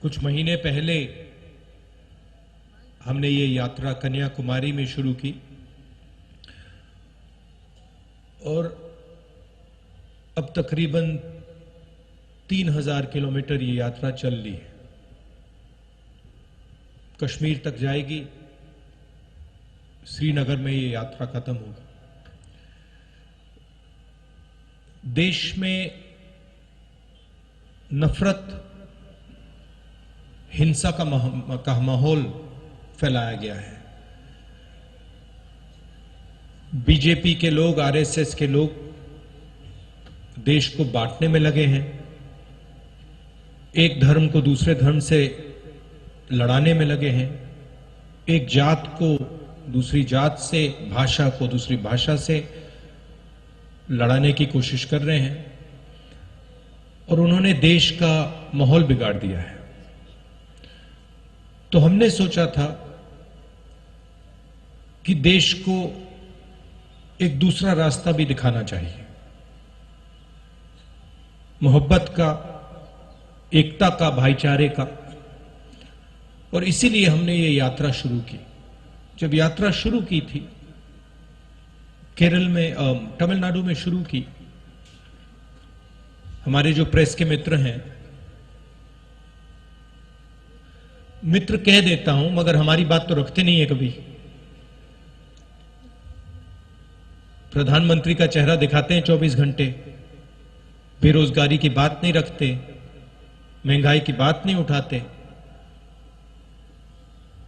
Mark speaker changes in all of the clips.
Speaker 1: कुछ महीने पहले हमने ये यात्रा कन्याकुमारी में शुरू की और अब तकरीबन 3000 किलोमीटर ये यात्रा चल ली है। कश्मीर तक जाएगी, श्रीनगर में ये यात्रा खत्म होगी। देश में नफरत, हिंसा का माहौल फैलाया गया है। बीजेपी के लोग, आरएसएस के लोग देश को बांटने में लगे हैं, एक धर्म को दूसरे धर्म से लड़ाने में लगे हैं, एक जात को दूसरी जात से, भाषा को दूसरी भाषा से लड़ाने की कोशिश कर रहे हैं और उन्होंने देश का माहौल बिगाड़ दिया है। तो हमने सोचा था कि देश को एक दूसरा रास्ता भी दिखाना चाहिए, मोहब्बत का, एकता का, भाईचारे का। और इसीलिए हमने ये यात्रा शुरू की। जब यात्रा शुरू की थी, केरल में, तमिलनाडु में शुरू की, हमारे जो प्रेस के मित्र हैं, मित्र कह देता हूं मगर हमारी बात तो रखते नहीं है कभी। प्रधानमंत्री का चेहरा दिखाते हैं 24 घंटे, बेरोजगारी की बात नहीं रखते, महंगाई की बात नहीं उठाते।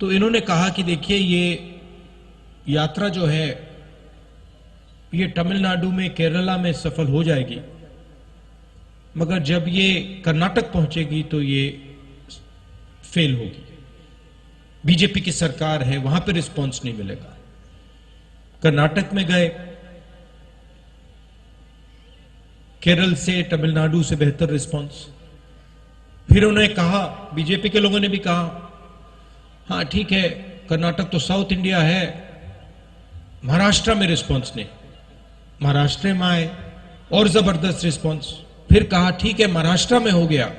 Speaker 1: तो इन्होंने कहा कि देखिए, ये यात्रा जो है ये तमिलनाडु में, केरला में सफल हो जाएगी, मगर जब ये कर्नाटक पहुंचेगी तो ये फेल होगी। बीजेपी की सरकार है, वहां पे रिस्पांस नहीं मिलेगा। कर्नाटक में गए, केरल से, तमिलनाडु से बेहतर रिस्पांस। फिर उन्होंने कहा, बीजेपी के लोगों ने भी कहा, हां ठीक है, कर्नाटक तो साउथ इंडिया है, महाराष्ट्र में रिस्पांस नहीं। महाराष्ट्र में आए और जबरदस्त रिस्पांस। फिर कहा ठीक है, महाराष्ट्र में हो गया,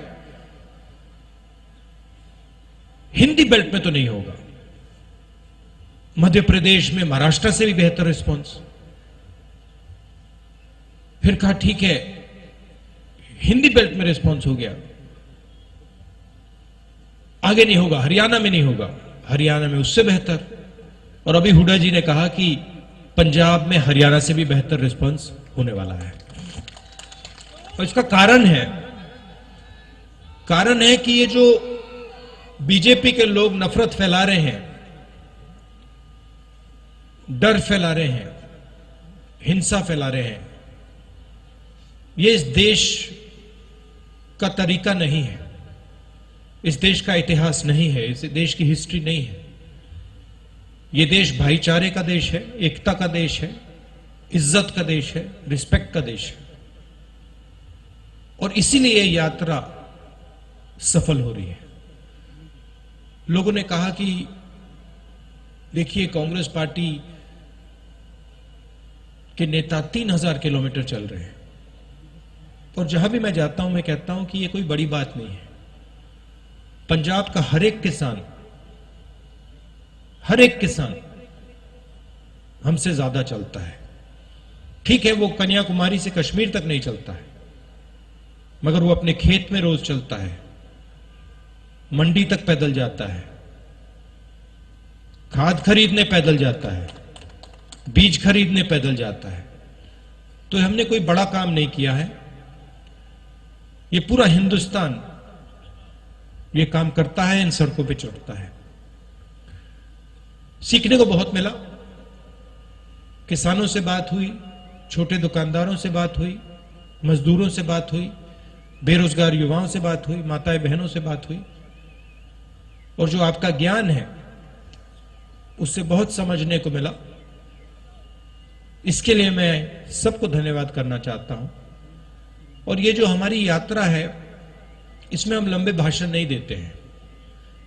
Speaker 1: हिंदी बेल्ट में तो नहीं होगा। मध्य प्रदेश में महाराष्ट्र से भी बेहतर रिस्पांस। फिर कहा ठीक है, हिंदी बेल्ट में रिस्पांस हो गया, आगे नहीं होगा, हरियाणा में नहीं होगा, हरियाणा में उससे बेहतर। और अभी हुड्डा जी ने कहा कि पंजाब में हरियाणा से भी बेहतर रिस्पांस होने वाला है। और इसका कारण है कि ये जो बीजेपी के लोग नफरत फैला रहे हैं, डर फैला रहे हैं, हिंसा फैला रहे हैं, ये इस देश का तरीका नहीं है, इस देश का इतिहास नहीं है, इस देश की हिस्ट्री नहीं है। ये देश भाईचारे का देश है, एकता का देश है, इज्जत का देश है, रिस्पेक्ट का देश है। और इसीलिए ये यात्रा सफल हो रही है। लोगों ने कहा कि देखिए, कांग्रेस पार्टी के नेता 3000 किलोमीटर चल रहे हैं। और जहां भी मैं जाता हूं, मैं कहता हूं कि ये कोई बड़ी बात नहीं है। पंजाब का हर एक किसान हमसे ज्यादा चलता है। ठीक है, वो कन्याकुमारी से कश्मीर तक नहीं चलता है, मगर वो अपने खेत में रोज चलता है, मंडी तक पैदल जाता है, खाद खरीदने पैदल जाता है, बीज खरीदने पैदल जाता है। तो हमने कोई बड़ा काम नहीं किया है, ये पूरा हिंदुस्तान ये काम करता है, इन सड़कों पे चढ़ता है। सीखने को बहुत मिला। किसानों से बात हुई, छोटे दुकानदारों से बात हुई, मजदूरों से बात हुई, बेरोजगार युवाओं से बात हुई, माताएं बहनों से बात हुई। और जो आपका ज्ञान है, उससे बहुत समझने को मिला। इसके लिए मैं सबको धन्यवाद करना चाहता हूं। और ये जो हमारी यात्रा है, इसमें हम लंबे भाषण नहीं देते हैं।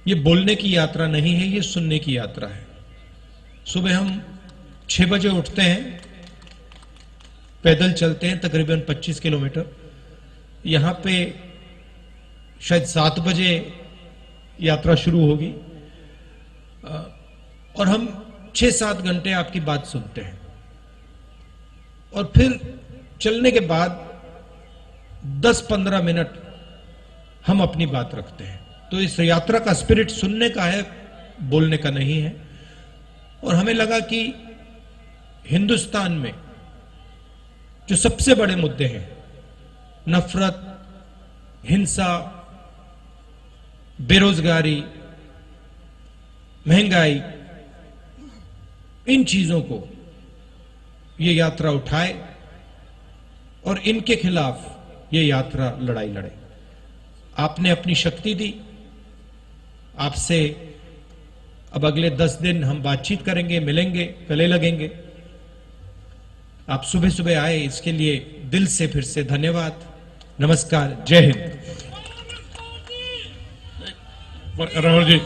Speaker 1: ये बोलने की यात्रा नहीं है, ये सुनने की यात्रा है। सुबह हम 6 बजे उठते हैं, पैदल चलते हैं तकरीबन 25 किलोमीटर। यहां पे शायद 7 बजे यात्रा शुरू होगी और हम 6-7 घंटे आपकी बात सुनते हैं और फिर चलने के बाद 10-15 मिनट हम अपनी बात रखते हैं। तो इस यात्रा का स्पिरिट सुनने का है, बोलने का नहीं है। और हमें लगा कि हिंदुस्तान में जो सबसे बड़े मुद्दे हैं, नफरत, हिंसा, बेरोजगारी, महंगाई, इन चीजों को ये यात्रा उठाए और इनके खिलाफ ये यात्रा लड़ाई लड़े। आपने अपनी शक्ति दी, आपसे अब अगले 10 दिन हम बातचीत करेंगे, मिलेंगे, गले लगेंगे। आप सुबह सुबह आए, इसके लिए दिल से फिर से धन्यवाद। नमस्कार, जय हिंद।
Speaker 2: राहुल जी